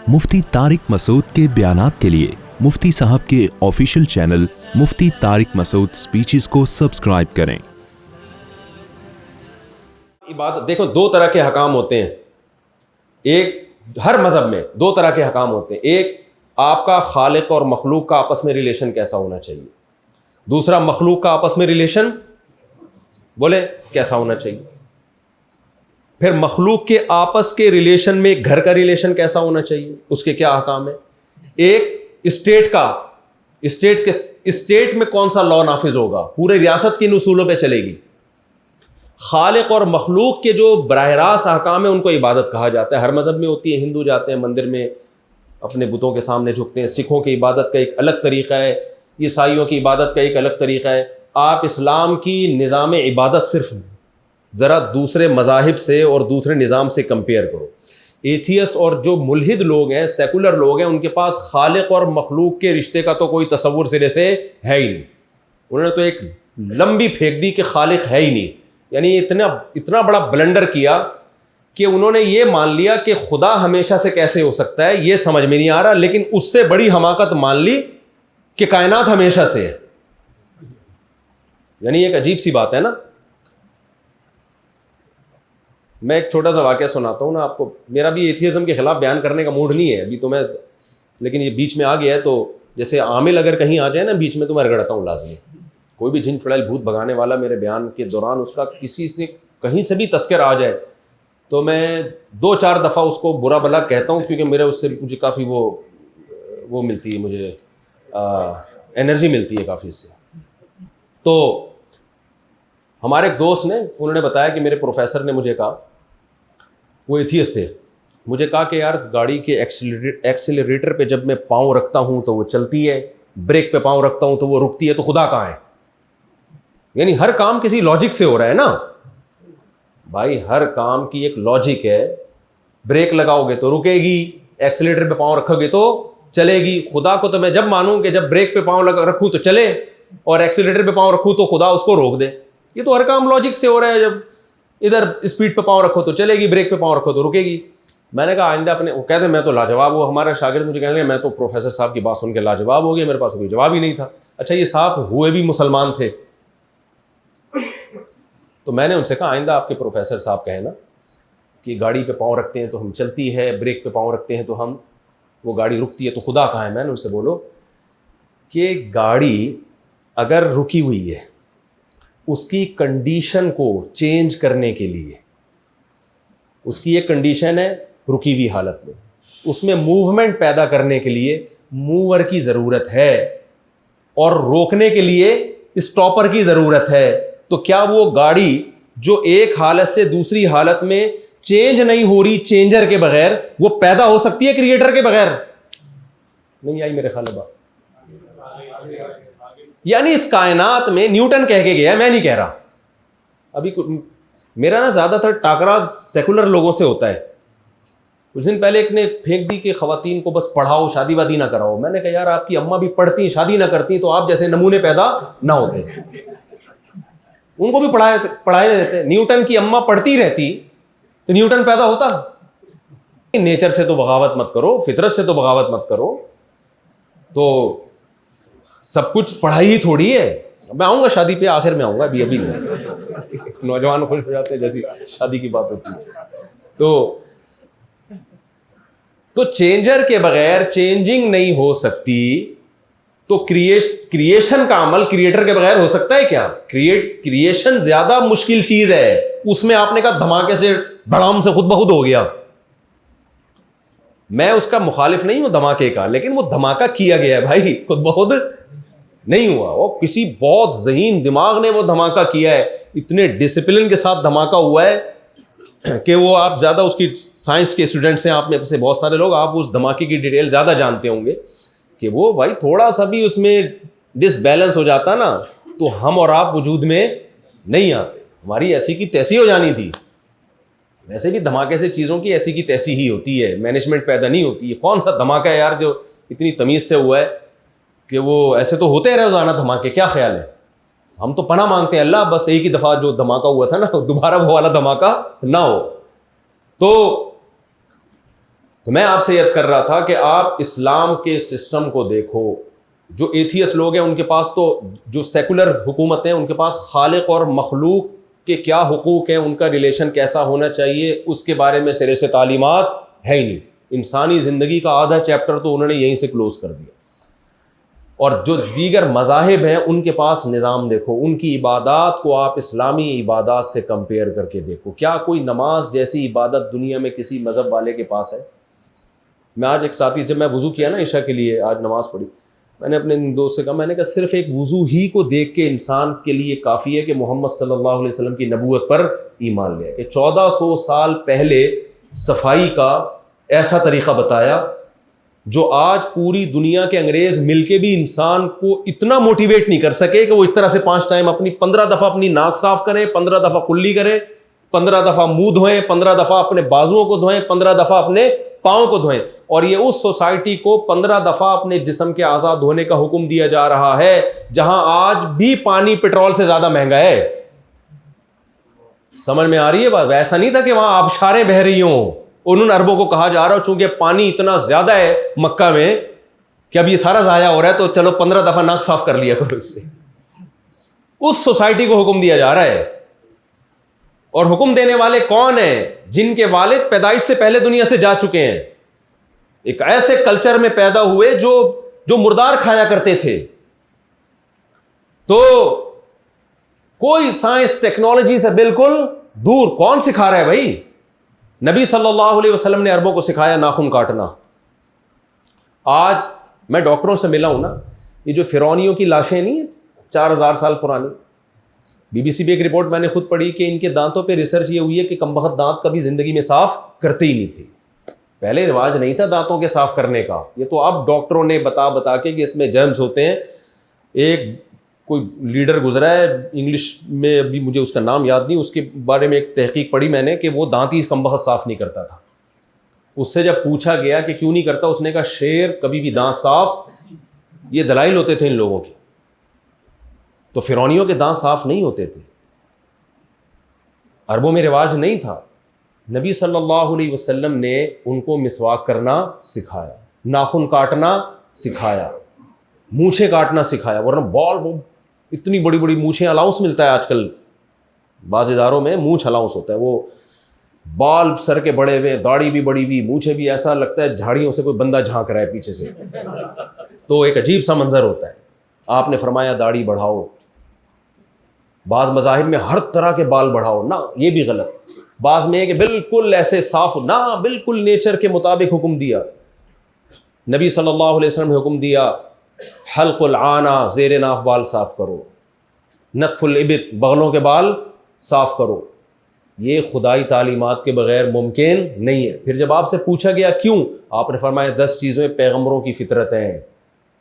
مفتی طارق مسعود کے بیانات کے لیے مفتی صاحب کے آفیشیل چینل مفتی طارق مسعود سپیچز کو سبسکرائب کریں۔ عبادت دیکھو، دو طرح کے حکام ہوتے ہیں، ایک ہر مذہب میں دو طرح کے حکام ہوتے ہیں، ایک آپ کا خالق اور مخلوق کا آپس میں ریلیشن کیسا ہونا چاہیے، دوسرا مخلوق کا آپس میں ریلیشن بولے کیسا ہونا چاہیے، پھر مخلوق کے آپس کے ریلیشن میں گھر کا ریلیشن کیسا ہونا چاہیے، اس کے کیا احکام ہے، ایک اسٹیٹ کا، اسٹیٹ میں کون سا لا نافذ ہوگا، پورے ریاست کن اصولوں پہ چلے گی، خالق اور مخلوق کے جو براہ راست احکام ہیں ان کو عبادت کہا جاتا ہے، ہر مذہب میں ہوتی ہے، ہندو جاتے ہیں مندر میں اپنے بتوں کے سامنے جھکتے ہیں، سکھوں کی عبادت کا ایک الگ طریقہ ہے، عیسائیوں کی عبادت کا ایک الگ طریقہ ہے، آپ اسلام کی نظام عبادت صرف ذرا دوسرے مذاہب سے اور دوسرے نظام سے کمپیئر کرو، ایتھیس اور جو ملحد لوگ ہیں، سیکولر لوگ ہیں، ان کے پاس خالق اور مخلوق کے رشتے کا تو کوئی تصور سرے سے ہے ہی نہیں، انہوں نے تو ایک لمبی پھینک دی کہ خالق ہے ہی نہیں، یعنی اتنا بڑا بلنڈر کیا کہ انہوں نے یہ مان لیا کہ خدا ہمیشہ سے کیسے ہو سکتا ہے یہ سمجھ میں نہیں آ رہا، لیکن اس سے بڑی حماقت مان لی کہ کائنات ہمیشہ سے ہے، یعنی ایک عجیب سی بات ہے نا۔ میں ایک چھوٹا سا واقعہ سناتا ہوں نا آپ کو، میرا بھی ایتھیزم کے خلاف بیان کرنے کا موڈ نہیں ہے ابھی تو میں، لیکن یہ بیچ میں آ گیا ہے تو جیسے عامل اگر کہیں آ جائے نا بیچ میں تو میں رگڑتا ہوں لازمی، کوئی بھی جن چڑیل بھوت بھگانے والا میرے بیان کے دوران اس کا کسی سے کہیں سے بھی تذکر آ جائے تو میں 2-4 دفعہ اس کو برا بھلا کہتا ہوں، کیونکہ میرے اس سے مجھے کافی وہ ملتی ہے، مجھے انرجی ملتی ہے کافی اس سے۔ تو ہمارے ایک دوست نے، انہوں نے بتایا کہ میرے پروفیسر نے مجھے کہا، وہ ایتھیس تھے، مجھے کہا کہ یار گاڑی کے ایکسیلریٹر پہ جب میں پاؤں رکھتا ہوں تو وہ چلتی ہے، بریک پہ پاؤں رکھتا ہوں تو وہ رکتی ہے، تو خدا کہاں ہے؟ یعنی ہر کام کسی لاجک سے ہو رہا ہے نا بھائی، ہر کام کی ایک لاجک ہے، بریک لگاؤ گے تو رکے گی، ایکسیلریٹر پہ پاؤں رکھو گے تو چلے گی، خدا کو تو میں جب مانوں کہ جب بریک پہ پاؤں رکھوں تو چلے اور ایکسیلریٹر پہ پاؤں رکھوں تو خدا اس کو روک دے، یہ تو ہر کام لاجک سے ہو رہا ہے، جب ادھر اسپیڈ پہ پاؤں رکھو تو چلے گی، بریک پہ پاؤں رکھو تو رکے گی۔ میں نے کہا آئندہ اپنے، وہ کہتے ہیں میں تو لاجواب، وہ ہمارا شاگرد مجھے کہنے لگے میں تو پروفیسر صاحب کی بات سن کے لاجواب ہو گیا، میرے پاس کوئی جواب ہی نہیں تھا۔ اچھا یہ صاحب ہوئے بھی مسلمان تھے، تو میں نے ان سے کہا آئندہ آپ کے پروفیسر صاحب کہیں نا کہ گاڑی پہ پاؤں رکھتے ہیں تو ہم چلتی ہے، بریک پہ پاؤں رکھتے ہیں تو ہم وہ گاڑی رکتی ہے، تو خدا کہاں ہے؟ میں نے ان سے بولو کہ گاڑی اگر رکی ہوئی ہے، اس کی کنڈیشن کو چینج کرنے کے لیے، اس کی ایک کنڈیشن ہے رکی ہوئی حالت میں، اس میں موومنٹ پیدا کرنے کے لیے موور کی ضرورت ہے اور روکنے کے لیے اسٹاپر کی ضرورت ہے، تو کیا وہ گاڑی جو ایک حالت سے دوسری حالت میں چینج نہیں ہو رہی چینجر کے بغیر، وہ پیدا ہو سکتی ہے کریٹر کے بغیر؟ نہیں آئی میرے خیال میں۔ یعنی اس کائنات میں نیوٹن کہہ کے گیا، میں نہیں کہہ رہا، ابھی میرا نا زیادہ تر ٹاکرا سیکولر لوگوں سے ہوتا ہے۔ کچھ دن پہلے ایک نے پھینک دی کہ خواتین کو بس پڑھاؤ، شادی وادی نہ کراؤ۔ میں نے کہا یار آپ کی اماں بھی پڑھتی شادی نہ کرتی تو آپ جیسے نمونے پیدا نہ ہوتے، ان کو بھی پڑھائے دیتے۔ نیوٹن کی اماں پڑھتی رہتی تو نیوٹن پیدا ہوتا؟ نیچر سے تو بغاوت مت کرو، فطرت سے تو بغاوت مت کرو، تو سب کچھ پڑھائی ہی تھوڑی ہے۔ میں آؤں گا شادی پہ، آخر میں آؤں گا، ابھی نوجوان خوش ہو جاتے ہیں جیسی شادی کی بات ہوتی ہے۔ تو چینجر کے بغیر چینجنگ نہیں ہو سکتی، تو کریشن کا عمل کریٹر کے بغیر ہو سکتا ہے کیا؟ کریشن زیادہ مشکل چیز ہے، اس میں آپ نے کہا دھماکے سے بڑام سے خود بخود ہو گیا۔ میں اس کا مخالف نہیں ہوں دھماکے کا، لیکن وہ دھماکہ کیا گیا ہے بھائی، خود بخود نہیں ہوا، وہ کسی بہت ذہین دماغ نے وہ دھماکہ کیا ہے، اتنے ڈسپلن کے ساتھ دھماکہ ہوا ہے کہ وہ آپ زیادہ اس کی سائنس کے اسٹوڈنٹس ہیں آپ میں سے بہت سارے لوگ، آپ اس دھماکے کی ڈیٹیل زیادہ جانتے ہوں گے کہ وہ بھائی تھوڑا سا بھی اس میں ڈس بیلنس ہو جاتا نا تو ہم اور آپ وجود میں نہیں آتے، ہماری ایسی کی تیسی ہو جانی تھی۔ ویسے بھی دھماکے سے چیزوں کی ایسی کی تیسی ہی ہوتی ہے، مینجمنٹ پیدا نہیں ہوتی ہے۔ کون سا دھماکہ ہے یار جو اتنی تمیز سے ہوا ہے کہ وہ ایسے تو ہوتے رہے روزانہ دھماکے، کیا خیال ہے؟ ہم تو پناہ مانگتے ہیں اللہ بس ایک ہی دفعہ جو دھماکہ ہوا تھا نا دوبارہ وہ والا دھماکہ نہ ہو۔ تو تو میں آپ سے عرض کر رہا تھا کہ آپ اسلام کے سسٹم کو دیکھو. جو ایتھیس لوگ ہیں ان کے پاس تو, جو سیکولر حکومت ہیں ان کے پاس خالق اور مخلوق کے کیا حقوق ہیں, ان کا ریلیشن کیسا ہونا چاہیے, اس کے بارے میں سرے سے تعلیمات ہے ہی نہیں. انسانی زندگی کا آدھا چیپٹر تو انہوں نے یہیں سے کلوز کر دیا. اور جو دیگر مذاہب ہیں ان کے پاس نظام دیکھو, ان کی عبادات کو آپ اسلامی عبادات سے کمپیئر کر کے دیکھو. کیا کوئی نماز جیسی عبادت دنیا میں کسی مذہب والے کے پاس ہے؟ میں آج ایک ساتھی, جب میں وضو کیا نا عشاء کے لیے, آج نماز پڑھی, میں نے اپنے دوست سے کہا, میں نے کہا صرف ایک وضو ہی کو دیکھ کے انسان کے لیے کافی ہے کہ محمد صلی اللہ علیہ وسلم کی نبوت پر ایمان لے, کہ 1400 سال پہلے صفائی کا ایسا طریقہ بتایا جو آج پوری دنیا کے انگریز مل کے بھی انسان کو اتنا موٹیویٹ نہیں کر سکے کہ وہ اس طرح سے 5 ٹائم 15 دفعہ اپنی ناک صاف کریں, 15 دفعہ کلی کریں, 15 دفعہ منہ دھوئیں, 15 دفعہ اپنے بازوؤں کو دھوئیں, 15 دفعہ اپنے پاؤں کو دھوئیں. اور یہ اس سوسائٹی کو 15 دفعہ اپنے جسم کے اعضاء دھونے کا حکم دیا جا رہا ہے جہاں آج بھی پانی پیٹرول سے زیادہ مہنگا ہے. سمجھ میں آ رہی ہے بات؟ ویسا نہیں تھا کہ وہاں آبشاریں بہہ رہی ہوں, ان اربوں کو کہا جا رہا ہو چونکہ پانی اتنا زیادہ ہے مکہ میں کہ اب یہ سارا ضائع ہو رہا ہے تو چلو 15 دفعہ ناک صاف کر لیا کرو اس سے. اس سوسائٹی کو حکم دیا جا رہا ہے. اور حکم دینے والے کون ہیں؟ جن کے والد پیدائش سے پہلے دنیا سے جا چکے ہیں, ایک ایسے کلچر میں پیدا ہوئے جو مردار کھایا کرتے تھے. تو کوئی سائنس ٹیکنالوجی سے بالکل دور. کون سکھا رہا ہے بھائی؟ نبی صلی اللہ علیہ وسلم نے عربوں کو سکھایا ناخن کاٹنا. آج میں ڈاکٹروں سے ملا ہوں نا, یہ جو فرعونیوں کی لاشیں نہیں ہیں 4000 سال پرانی, BBC پہ ایک رپورٹ میں نے خود پڑھی کہ ان کے دانتوں پہ ریسرچ یہ ہوئی ہے کہ کمبخت دانت کبھی زندگی میں صاف کرتے ہی نہیں تھے. پہلے رواج نہیں تھا دانتوں کے صاف کرنے کا, یہ تو اب ڈاکٹروں نے بتا کے کہ اس میں جرمز ہوتے ہیں. ایک کوئی لیڈر گزرا ہے انگلش میں, ابھی مجھے اس کا نام یاد نہیں, اس کے بارے میں ایک تحقیق پڑھی میں نے کہ وہ دانت ہی کمبخت صاف نہیں کرتا تھا. اس سے جب پوچھا گیا کہ کیوں نہیں کرتا, اس نے کہا شیر کبھی بھی دانت صاف, یہ دلائل ہوتے تھے ان لوگوں کے. تو فرعونیوں کے دانت صاف نہیں ہوتے تھے, عربوں میں رواج نہیں تھا. نبی صلی اللہ علیہ وسلم نے ان کو مسواک کرنا سکھایا, ناخن کاٹنا سکھایا, مونچھیں کاٹنا سکھایا. ورنہ بال اتنی بڑی بڑی مونچھیں, الاؤنس ملتا ہے آج کل بعض اداروں میں, مونچھ الاؤنس ہوتا ہے, وہ بال سر کے بڑے ہوئے, داڑھی بھی بڑی ہوئی, مونچھیں بھی, ایسا لگتا ہے جھاڑیوں سے کوئی بندہ جھانک رہا ہے پیچھے سے. تو ایک عجیب سا منظر ہوتا ہے. آپ نے فرمایا داڑھی بڑھاؤ. بعض مذاہب میں ہر طرح کے بال بڑھاؤ, نہ یہ بھی غلط. بعض میں ہے کہ بالکل ایسے صاف, نہ بالکل نیچر کے مطابق حکم دیا. نبی صلی اللہ علیہ وسلم نے حکم دیا حلق العانہ, زیر ناف بال صاف کرو, نتف الابط, بغلوں کے بال صاف کرو. یہ خدائی تعلیمات کے بغیر ممکن نہیں ہے. پھر جب آپ سے پوچھا گیا کیوں, آپ نے فرمایا 10 چیزیں پیغمبروں کی فطرت ہیں,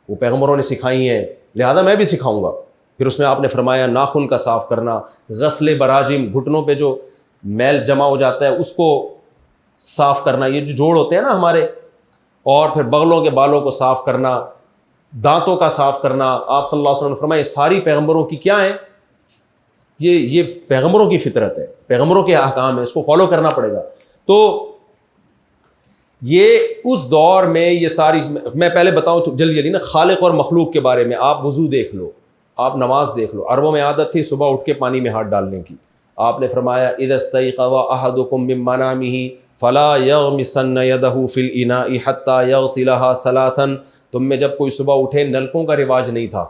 وہ پیغمبروں نے سکھائی ہیں, لہذا میں بھی سکھاؤں گا. پھر اس میں آپ نے فرمایا ناخن کا صاف کرنا, غسل براجم, گھٹنوں پہ جو میل جمع ہو جاتا ہے اس کو صاف کرنا, یہ جو جوڑ ہوتے ہیں نا ہمارے, اور پھر بغلوں کے بالوں کو صاف کرنا, دانتوں کا صاف کرنا. آپ صلی اللہ علیہ وسلم نے فرمایا یہ ساری پیغمبروں کی کیا ہیں, یہ پیغمبروں کی فطرت ہے, پیغمبروں کے احکام ہے, اس کو فالو کرنا پڑے گا. تو یہ اس دور میں یہ ساری, میں پہلے بتاؤں جلدی نا خالق اور مخلوق کے بارے میں. آپ وضو دیکھ لو, آپ نماز دیکھ لو. عربوں میں عادت تھی صبح اٹھ کے پانی میں ہاتھ ڈالنے کی. آپ نے فرمایا اذا استيقظ احدكم من منامه فلا يغمسن يده في الاناء حتى يغسلها ثلاثا. تم میں جب کوئی صبح اٹھے, نلکوں کا رواج نہیں تھا,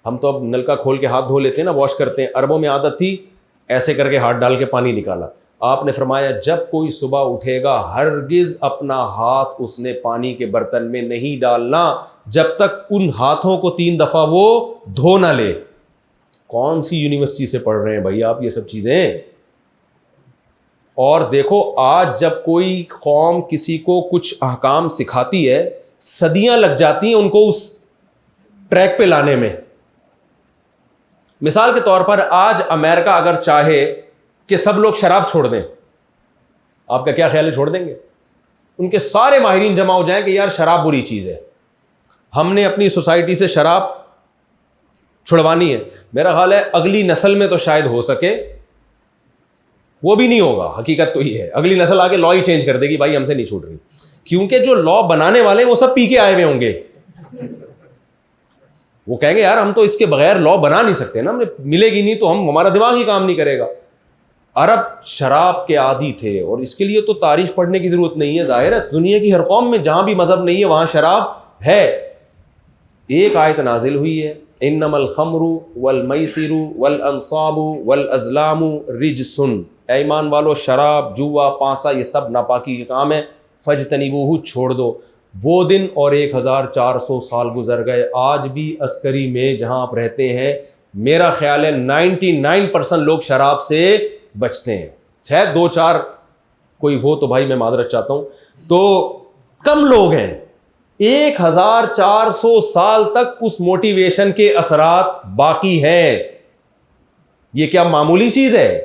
ہم تو اب نلکا کھول کے ہاتھ دھو لیتے ہیں نا, واش کرتے ہیں. عربوں میں عادت تھی ایسے کر کے ہاتھ ڈال کے پانی نکالا. آپ نے فرمایا جب کوئی صبح اٹھے گا ہرگز اپنا ہاتھ اس نے پانی کے برتن میں نہیں ڈالنا جب تک ان ہاتھوں کو 3 دفعہ وہ دھو نہ لے. کون سی یونیورسٹی سے پڑھ رہے ہیں بھائی آپ یہ سب چیزیں؟ اور دیکھو آج جب کوئی قوم کسی کو کچھ احکام سکھاتی ہے, صدیاں لگ جاتی ہیں ان کو اس ٹریک پہ لانے میں. مثال کے طور پر آج امریکہ اگر چاہے کہ سب لوگ شراب چھوڑ دیں, آپ کا کیا خیال ہے, چھوڑ دیں گے؟ ان کے سارے ماہرین جمع ہو جائیں کہ یار شراب بری چیز ہے, ہم نے اپنی سوسائٹی سے شراب چھڑوانی ہے. میرا خیال ہے اگلی نسل میں تو شاید ہو سکے, وہ بھی نہیں ہوگا. حقیقت تو یہ ہے, اگلی نسل آگے لا ہی چینج کر دے گی, بھائی ہم سے نہیں چھوٹ رہی, کیونکہ جو لا بنانے والے وہ سب پی کے آئے ہوئے ہوں گے. وہ کہیں گے یار ہم تو اس کے بغیر لا بنا نہیں سکتے نا, ہمیں ملے گی نہیں تو ہمارا دماغ ہی کام نہیں کرے گا. عرب شراب کے عادی تھے, اور اس کے لیے تو تاریخ پڑھنے کی ضرورت نہیں ہے, ظاہر ہے دنیا کی ہر قوم میں جہاں بھی مذہب نہیں ہے وہاں شراب ہے. ایک آیت نازل ہوئی ہے, انما الخمر والمیسر والانصاب والازلام رجس, اے ایمان والو شراب, جوا, پانسا یہ سب ناپاکی کے کام ہے, فاجتنبوہ چھوڑ دو. وہ دن اور 1400 سال گزر گئے, آج بھی عسکری میں جہاں آپ رہتے ہیں میرا خیال ہے 99% لوگ شراب سے بچتے ہیں, شاید 2-4 کوئی ہو تو بھائی میں معذرت چاہتا ہوں, تو کم لوگ ہیں. 1400 سال تک اس موٹیویشن کے اثرات باقی ہیں. یہ کیا معمولی چیز ہے؟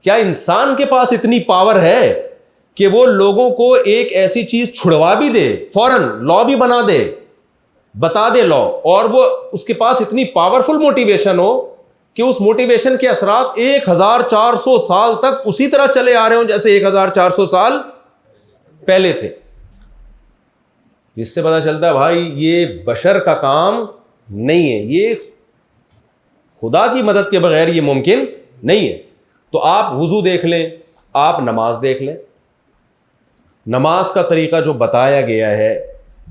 کیا انسان کے پاس اتنی پاور ہے کہ وہ لوگوں کو ایک ایسی چیز چھڑوا بھی دے, فوراً لا بھی بنا دے, بتا دے لا, اور وہ اس کے پاس اتنی پاورفل موٹیویشن ہو کہ اس موٹیویشن کے اثرات 1400 سال تک اسی طرح چلے آ رہے ہوں جیسے 1400 سال پہلے تھے. اس سے پتہ چلتا ہے بھائی یہ بشر کا کام نہیں ہے, یہ خدا کی مدد کے بغیر یہ ممکن نہیں ہے. تو آپ وضو دیکھ لیں, آپ نماز دیکھ لیں, نماز کا طریقہ جو بتایا گیا ہے,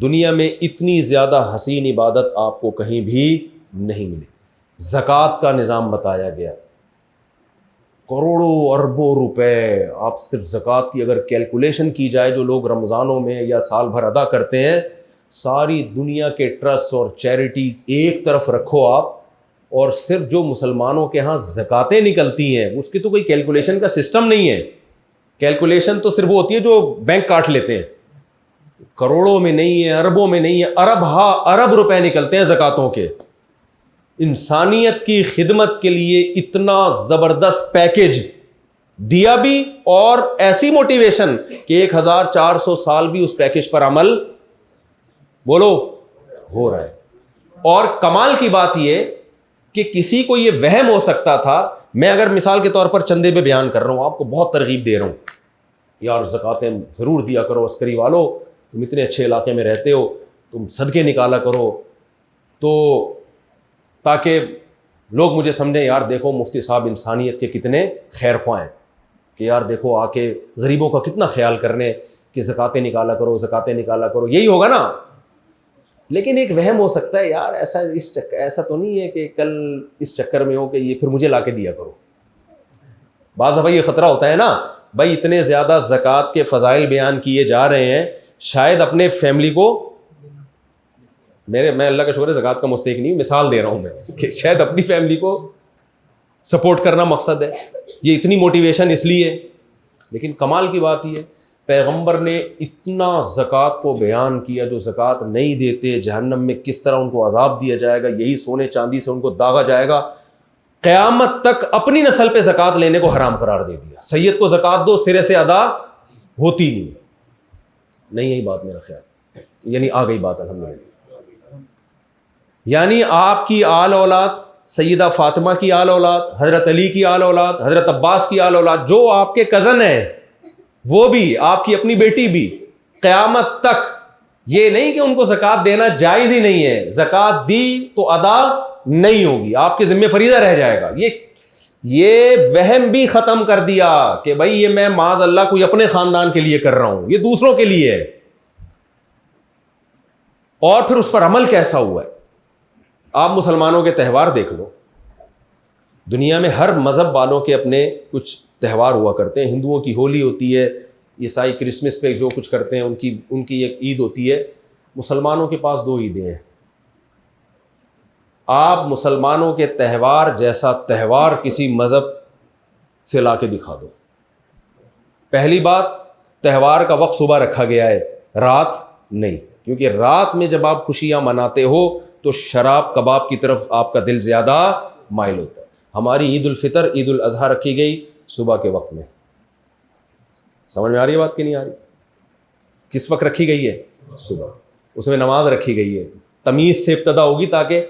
دنیا میں اتنی زیادہ حسین عبادت آپ کو کہیں بھی نہیں ملے. زکوٰۃ کا نظام بتایا گیا, کروڑوں اربوں روپے آپ صرف زکوٰۃ کی اگر کیلکولیشن کی جائے, جو لوگ رمضانوں میں یا سال بھر ادا کرتے ہیں, ساری دنیا کے ٹرسٹ اور چیریٹی ایک طرف رکھو آپ, اور صرف جو مسلمانوں کے ہاں زکاتیں نکلتی ہیں اس کی تو کوئی کیلکولیشن کا سسٹم نہیں ہے. کیلکولیشن تو صرف وہ ہوتی ہے جو بینک کاٹ لیتے ہیں, کروڑوں میں نہیں ہے, اربوں میں نہیں ہے, ارب روپے نکلتے ہیں زکاتوں کے. انسانیت کی خدمت کے لیے اتنا زبردست پیکیج دیا بھی, اور ایسی موٹیویشن کہ 1400 سال بھی اس پیکیج پر عمل بولو ہو رہا ہے. اور کمال کی بات یہ کہ کسی کو یہ وہم ہو سکتا تھا, میں اگر مثال کے طور پر چندے پہ بیان کر رہا ہوں, آپ کو بہت ترغیب دے رہا ہوں, یار زکاتیں ضرور دیا کرو, عسکری والو تم اتنے اچھے علاقے میں رہتے ہو, تم صدقے نکالا کرو, تو تاکہ لوگ مجھے سمجھیں یار دیکھو مفتی صاحب انسانیت کے کتنے خیر خواہ ہیں, کہ یار دیکھو آ کے غریبوں کا کتنا خیال کرنے, کہ زکاتیں نکالا کرو, زکاتیں نکالا کرو, یہی ہوگا نا. لیکن ایک وہم ہو سکتا ہے یار ایسا تو نہیں ہے کہ کل اس چکر میں ہو کہ یہ پھر مجھے لا کے دیا کرو. بعض دفعہ یہ خطرہ ہوتا ہے نا, بھائی اتنے زیادہ زکوٰۃ کے فضائل بیان کیے جا رہے ہیں, شاید اپنے فیملی کو, میں اللہ کا شکر ہے زکوٰۃ کا مستحق نہیں ہوں, مثال دے رہا ہوں میں, کہ شاید اپنی فیملی کو سپورٹ کرنا مقصد ہے, یہ اتنی موٹیویشن اس لیے. لیکن کمال کی بات یہ, پیغمبر نے اتنا زکوٰۃ کو بیان کیا, جو زکوٰۃ نہیں دیتے جہنم میں کس طرح ان کو عذاب دیا جائے گا, یہی سونے چاندی سے ان کو داغا جائے گا. قیامت تک اپنی نسل پہ زکوٰۃ لینے کو حرام قرار دے دیا. سید کو زکوٰۃ دو, سرے سے ادا ہوتی نہیں یہی بات میرا خیال, یعنی آ گئی بات الحمدللہ. یعنی آپ کی آل اولاد, سیدہ فاطمہ کی آل اولاد, حضرت علی کی آل اولاد, حضرت عباس کی آل اولاد, جو آپ کے کزن ہیں وہ بھی, آپ کی اپنی بیٹی بھی, قیامت تک یہ نہیں کہ ان کو زکوٰۃ دینا جائز ہی نہیں ہے, زکوٰۃ دی تو ادا نہیں ہوگی, آپ کے ذمہ فریضہ رہ جائے گا. یہ وہم بھی ختم کر دیا کہ بھائی یہ میں معاذ اللہ کوئی اپنے خاندان کے لیے کر رہا ہوں, یہ دوسروں کے لیے ہے. اور پھر اس پر عمل کیسا ہوا ہے. آپ مسلمانوں کے تہوار دیکھ لو, دنیا میں ہر مذہب والوں کے اپنے کچھ تہوار ہوا کرتے ہیں. ہندوؤں کی ہولی ہوتی ہے, عیسائی کرسمس پہ جو کچھ کرتے ہیں ان کی ایک عید ہوتی ہے. مسلمانوں کے پاس 2 عیدیں ہیں. آپ مسلمانوں کے تہوار جیسا تہوار کسی مذہب سے لا کے دکھا دو. پہلی بات, تہوار کا وقت صبح رکھا گیا ہے, رات نہیں, کیونکہ رات میں جب آپ خوشیاں مناتے ہو تو شراب کباب کی طرف آپ کا دل زیادہ مائل ہوتا ہے. ہماری عید الفطر, عید الاضحیٰ رکھی گئی صبح کے وقت میں. سمجھ میں آ رہی ہے بات کہ نہیں آ رہی؟ کس وقت رکھی گئی ہے؟ صبح. اس میں نماز رکھی گئی ہے, تمیز سے ابتدا ہوگی تاکہ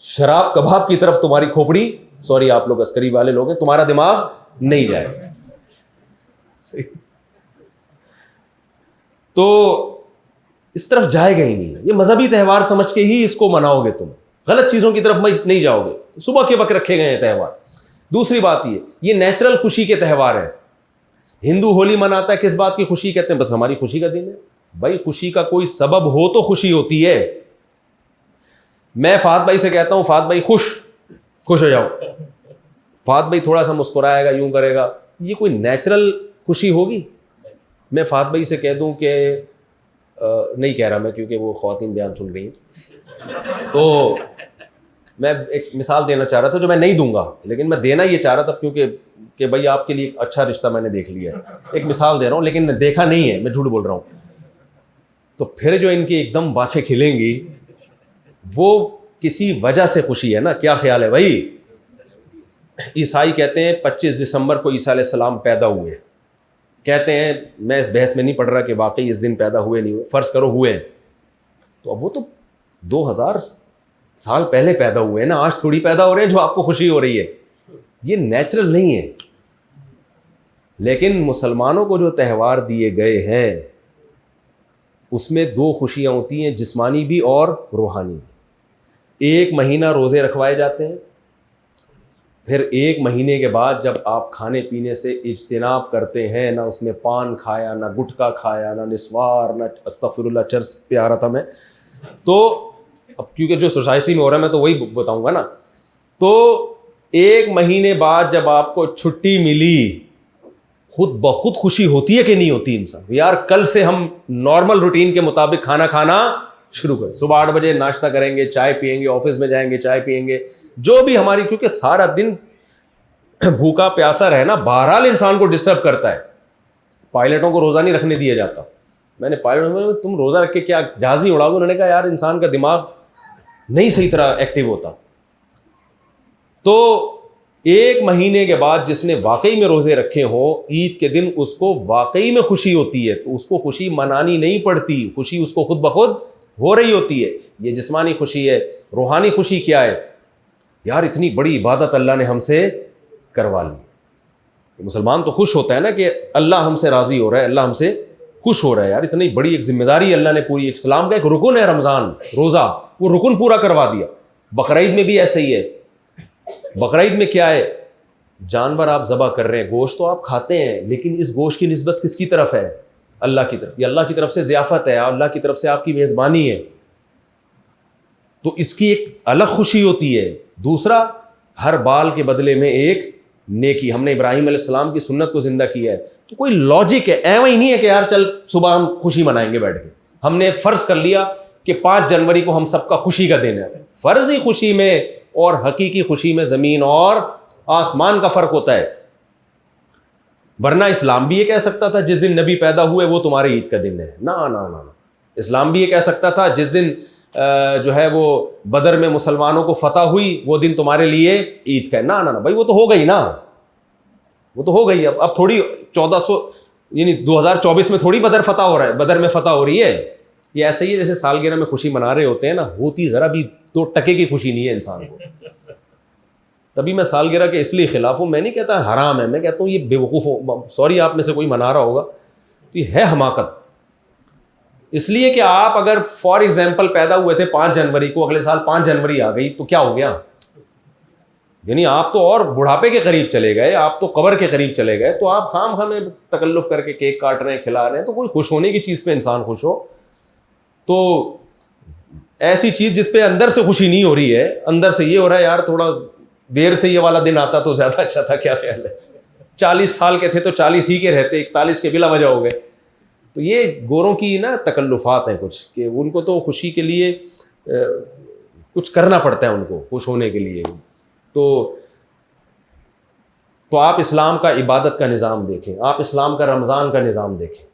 شراب کباب کی طرف تمہاری کھوپڑی, سوری آپ لوگ عسکری والے لوگ ہیں, تمہارا دماغ نہیں جائے. تو اس طرف جائے گا ہی نہیں. یہ مذہبی تہوار سمجھ کے ہی اس کو مناؤ گے تم, غلط چیزوں کی طرف نہیں جاؤ گے. صبح کے وقت رکھے گئے ہیں تہوار. دوسری بات یہ نیچرل خوشی کے تہوار ہیں. ہندو ہولی مناتا ہے, کس بات کی خوشی کہتے ہیں؟ بس ہماری خوشی کا دن ہے. بھائی خوشی کا کوئی سبب ہو تو خوشی ہوتی ہے. میں فہد بھائی سے کہتا ہوں فہد بھائی خوش ہو جاؤ, فہد بھائی تھوڑا سا مسکرائے گا, یوں کرے گا, یہ کوئی نیچرل خوشی ہوگی؟ میں فہد بھائی سے کہہ دوں کہ نہیں کہہ رہا میں, کیونکہ وہ خواتین بیان سن رہی ہیں, تو میں ایک مثال دینا چاہ رہا تھا جو میں نہیں دوں گا, لیکن میں دینا یہ چاہ رہا تھا کیونکہ کہ بھائی آپ کے لیے ایک اچھا رشتہ میں نے دیکھ لیا ہے. ایک مثال دے رہا ہوں, لیکن دیکھا نہیں ہے, میں جھوٹ بول رہا ہوں. تو پھر جو ان کی ایک دم باچھیں کھلیں گی وہ کسی وجہ سے خوشی ہے نا. کیا خیال ہے بھائی؟ عیسائی کہتے ہیں 25 دسمبر کو عیسیٰ علیہ السلام پیدا ہوئے. کہتے ہیں, میں اس بحث میں نہیں پڑھ رہا کہ واقعی اس دن پیدا ہوئے نہیں ہوئے, فرض کرو ہوئے, تو اب وہ تو 2000 سال پہلے پیدا ہوئے ہیں نا, آج تھوڑی پیدا ہو رہے ہیں جو آپ کو خوشی ہو رہی ہے. یہ نیچرل نہیں ہے. لیکن مسلمانوں کو جو تہوار دیے گئے ہیں اس میں 2 خوشیاں ہوتی ہیں, جسمانی بھی اور روحانی بھی. 1 مہینہ روزے رکھوائے جاتے ہیں, پھر 1 مہینے کے بعد جب آپ کھانے پینے سے اجتناب کرتے ہیں, نہ اس میں پان کھایا, نہ گٹکا کھایا, نہ نسوار, نہ استغفر اللہ چرس پہ آ رہا تھا میں, تو اب کیونکہ جو سوسائٹی میں ہو رہا ہے میں تو وہی بتاؤں گا نا. تو 1 مہینے بعد جب آپ کو چھٹی ملی, خود بخود خوشی ہوتی ہے کہ نہیں ہوتی انسان؟ یار کل سے ہم نارمل روٹین کے مطابق کھانا شروع کریں, صبح 8 بجے ناشتہ کریں گے, چائے پئیں گے, آفس میں جائیں گے, چائے پئیں گے, جو بھی ہماری, کیونکہ سارا دن بھوکا پیاسا رہنا بہرحال انسان کو ڈسٹرب کرتا ہے. پائلٹوں کو روزہ نہیں رکھنے دیا جاتا. میں نے پائلٹوں میں, تم روزہ رکھ کے کیا جہاز نہیں اڑاؤ گے؟ انہوں نے کہا یار انسان کا دماغ نہیں صحیح طرح ایکٹیو ہوتا. تو 1 مہینے کے بعد جس نے واقعی میں روزے رکھے ہوں, عید کے دن اس کو واقعی میں خوشی ہوتی ہے, تو اس کو خوشی منانی نہیں پڑتی, خوشی اس کو خود بخود ہو رہی ہوتی ہے. یہ جسمانی خوشی ہے. روحانی خوشی کیا ہے؟ یار اتنی بڑی عبادت اللہ نے ہم سے کروا لی. مسلمان تو خوش ہوتا ہے نا کہ اللہ ہم سے راضی ہو رہا ہے, اللہ ہم سے خوش ہو رہا ہے. یار اتنی بڑی ایک ذمہ داری اللہ نے پوری, اسلام کا ایک رکن ہے رمضان, روزہ, وہ رکن پورا کروا دیا. بقرعید میں بھی ایسا ہی ہے. بقرعید میں کیا ہے؟ جانور آپ ذبح کر رہے ہیں, گوشت تو آپ کھاتے ہیں, لیکن اس گوشت کی نسبت کس کی طرف ہے؟ اللہ کی طرف. یہ اللہ کی طرف سے ضیافت ہے, اللہ کی طرف سے آپ کی میزبانی ہے, تو اس کی ایک الگ خوشی ہوتی ہے. دوسرا, ہر بال کے بدلے میں ایک نیکی. ہم نے ابراہیم علیہ السلام کی سنت کو زندہ کیا ہے. تو کوئی لاجک ہے, ایویں ہی نہیں ہے کہ یار چل صبح ہم خوشی منائیں گے بیٹھ کے. ہم نے فرض کر لیا کہ 5 جنوری کو ہم سب کا خوشی کا دن ہے. فرضی خوشی میں اور حقیقی خوشی میں زمین اور آسمان کا فرق ہوتا ہے. ورنہ اسلام بھی یہ کہہ سکتا تھا جس دن نبی پیدا ہوئے وہ تمہارے عید کا دن ہے. نا. اسلام بھی یہ کہہ سکتا تھا جس دن جو ہے وہ بدر میں مسلمانوں کو فتح ہوئی وہ دن تمہارے لیے عید کا ہے. نا بھائی, وہ تو ہو گئی نا, وہ تو ہو گئی. اب تھوڑی 1400 یعنی 2024 میں تھوڑی بدر فتح ہو رہا ہے, بدر میں فتح ہو رہی ہے. یہ ایسا ہی ہے جیسے سالگرہ میں خوشی منا رہے ہوتے ہیں نا, ہوتی ذرا بھی 2 ٹکے کی خوشی نہیں ہے انسان کو. تبھی میں سالگرہ کے اس لیے خلاف ہوں. میں نہیں کہتا حرام ہے, میں کہتا ہوں یہ بے وقوف ہو, سوری آپ میں سے کوئی منا رہا ہوگا تو یہ ہے حماقت. اس لیے کہ آپ اگر فار ایگزامپل پیدا ہوئے تھے 5 جنوری کو, اگلے سال 5 جنوری آ گئی تو کیا ہو گیا؟ یعنی آپ تو اور بڑھاپے کے قریب چلے گئے, آپ تو قبر کے قریب چلے گئے. تو آپ خام ہمیں تکلف کر کے کیک کاٹ رہے ہیں, کھلا رہے ہیں. تو کوئی خوش ہونے کی چیز پہ انسان خوش ہو. تو ایسی چیز جس پہ اندر سے خوشی نہیں ہو رہی ہے, اندر سے یہ ہو رہا ہے یار تھوڑا دیر سے یہ والا دن آتا تو زیادہ اچھا تھا. کیا خیال ہے؟ 40 سال کے تھے تو 40 ہی کے رہتے, 41 کے بلا وجہ ہو گئے. تو یہ گوروں کی نا تکلفات ہیں کچھ, کہ ان کو تو خوشی کے لیے کچھ کرنا پڑتا ہے ان کو خوش ہونے کے لیے. تو آپ اسلام کا عبادت کا نظام دیکھیں, آپ اسلام کا رمضان کا نظام دیکھیں.